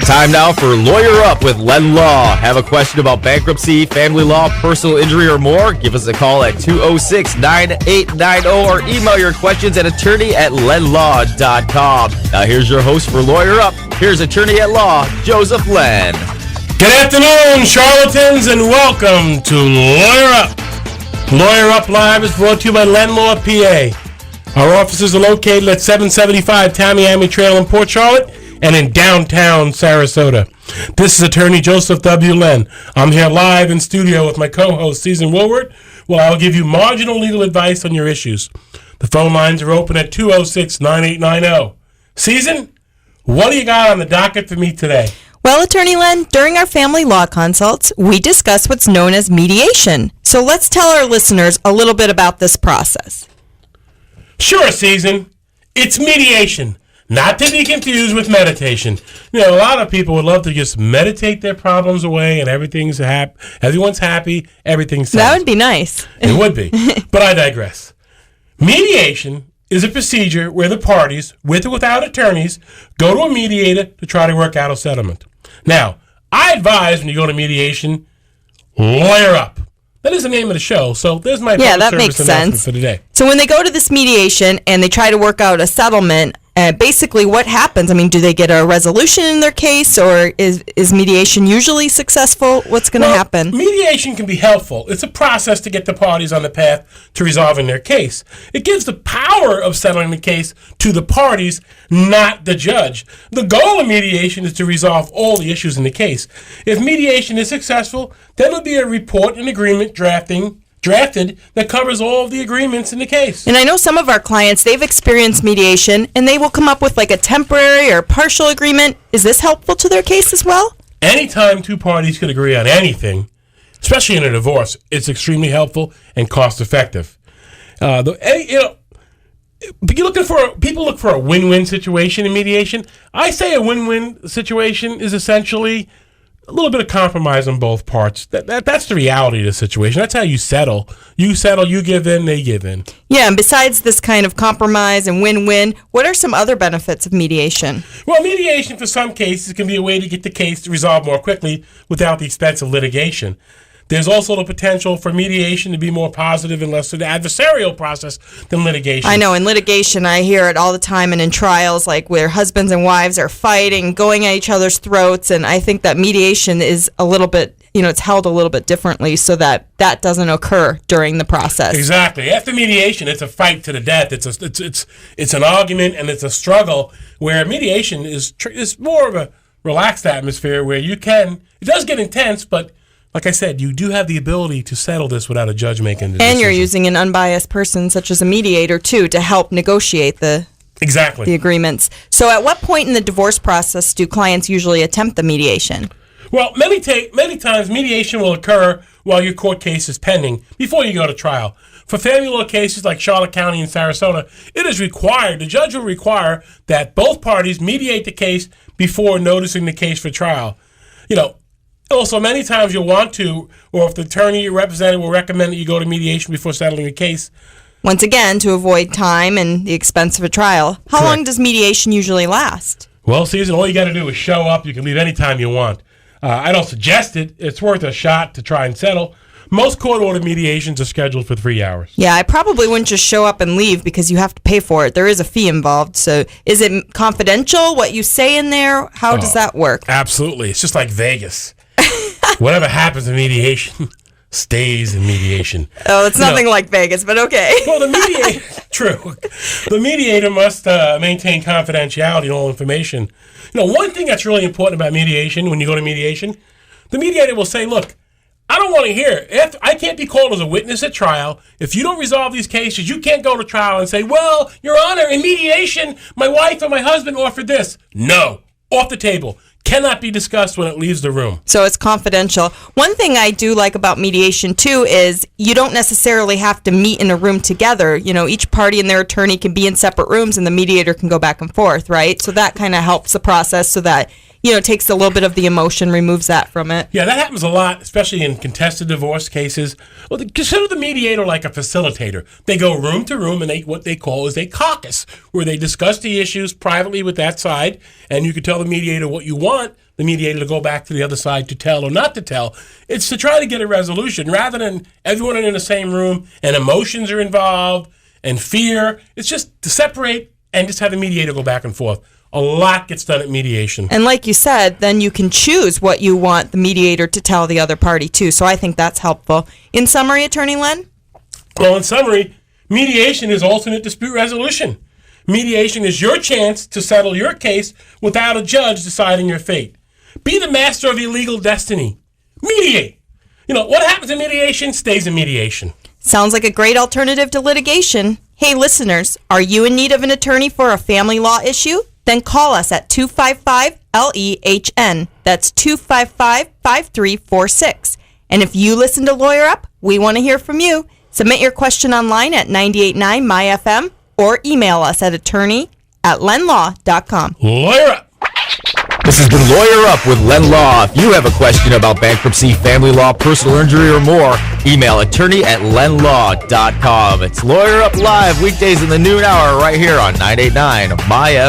Time now for Lawyer Up with Lehn Law. Have a question about bankruptcy, family law, personal injury, or more? Give us a call at 206-9890 or email your questions at attorney@lehnlaw.com. Now here's your host for Lawyer Up. Here's attorney at law, Joseph Lehn. Good afternoon, charlatans, and welcome to Lawyer Up. Lawyer Up Live is brought to you by Lehn Law, PA. Our offices are located at 775 Tamiami Trail in Port Charlotte and in downtown Sarasota. This is attorney Joseph W. Lehn. I'm here live in studio with my co-host, Susan Woolward, where I'll give you marginal legal advice on your issues. The phone lines are open at 206-9890. Susan, what do you got on the docket for me today? Well, Attorney Lehn, during our family law consults, we discuss what's known as mediation. So let's tell our listeners a little bit about this process. Sure, Susan. It's mediation, not to be confused with meditation. You know, a lot of people would love to just meditate their problems away and everyone's happy, everything's sad. That would be nice. It would be, but I digress. Mediation is a procedure where the parties, with or without attorneys, go to a mediator to try to work out a settlement. Now, I advise when you go to mediation, lawyer up. That is the name of the show, so there's my public service announcement for today. So when they go to this mediation and they try to work out a settlement, basically what happens? I mean, do they get a resolution in their case, or is mediation usually successful? What's going to happen? Mediation can be helpful. It's a process to get the parties on the path to resolving their case. It gives the power of settling the case to the parties, not the judge. The goal of mediation is to resolve all the issues in the case. If mediation is successful, then there'll be a report and agreement drafted that covers all of the agreements in the case. And I know some of our clients, they've experienced mediation, and they will come up with like a temporary or partial agreement. Is this helpful to their case as well? Anytime two parties can agree on anything, especially in a divorce, it's extremely helpful and cost effective. People look for a win-win situation in mediation. I say a win-win situation is essentially a little bit of compromise on both parts. That's the reality of the situation. That's how you settle. You settle, you give in, they give in. Yeah, and besides this kind of compromise and win-win, what are some other benefits of mediation? Well, mediation for some cases can be a way to get the case resolved more quickly without the expense of litigation. There's also the potential for mediation to be more positive and less an adversarial process than litigation. I know, in litigation, I hear it all the time, and in trials, like where husbands and wives are fighting, going at each other's throats, and I think that mediation is a little bit, it's held a little bit differently so that that doesn't occur during the process. Exactly. After mediation, it's a fight to the death. It's an argument and it's a struggle, where mediation is more of a relaxed atmosphere where it does get intense, but like I said, you do have the ability to settle this without a judge making the decision. And you're using an unbiased person, such as a mediator, too, to help negotiate the agreements. So at what point in the divorce process do clients usually attempt the mediation? Well, many times mediation will occur while your court case is pending, before you go to trial. For family law cases like Charlotte County and Sarasota, the judge will require that both parties mediate the case before noticing the case for trial. Also, many times you'll want to, or if the attorney or representative will recommend that you go to mediation before settling the case. Once again, to avoid time and the expense of a trial. How long does mediation usually last? Well, Susan, all you got to do is show up. You can leave anytime you want. I don't suggest it. It's worth a shot to try and settle. Most court-ordered mediations are scheduled for 3 hours. Yeah, I probably wouldn't just show up and leave because you have to pay for it. There is a fee involved. So is it confidential, what you say in there? How does that work? Absolutely. It's just like Vegas. Whatever happens in mediation stays in mediation. Oh, it's nothing like Vegas, but okay. Well, the mediator must maintain confidentiality in all information. One thing that's really important about mediation, when you go to mediation, the mediator will say, look, I don't want to hear it. I can't be called as a witness at trial. If you don't resolve these cases, you can't go to trial and say, well, Your Honor, in mediation, my wife or my husband offered this. No, off the table. Cannot be discussed when it leaves the room. So it's confidential. One thing I do like about mediation, too, is you don't necessarily have to meet in a room together. Each party and their attorney can be in separate rooms, and the mediator can go back and forth, right? So that kind of helps the process so that takes a little bit of the emotion, removes that from it. Yeah, that happens a lot, especially in contested divorce cases. Well, consider the mediator like a facilitator. They go room to room, and what they call is a caucus, where they discuss the issues privately with that side, and you can tell the mediator what you want the mediator to go back to the other side to tell or not to tell. It's to try to get a resolution rather than everyone in the same room and emotions are involved and fear. It's just to separate and just have the mediator go back and forth. A lot gets done at mediation. And like you said, then you can choose what you want the mediator to tell the other party too. So I think that's helpful. In summary, Attorney Lehn? Well, in summary, mediation is alternate dispute resolution. Mediation is your chance to settle your case without a judge deciding your fate. Be the master of your legal destiny. Mediate. What happens in mediation stays in mediation. Sounds like a great alternative to litigation. Hey, listeners, are you in need of an attorney for a family law issue? Then call us at 255-LEHN. That's 255-5346. And if you listen to Lawyer Up, we want to hear from you. Submit your question online at 989MyFM or email us at attorney@lenlaw.com. Lawyer Up. This has been Lawyer Up with Lehn Law. If you have a question about bankruptcy, family law, personal injury, or more, email attorney@lenlaw.com. It's Lawyer Up Live, weekdays in the noon hour right here on 989 MyFM.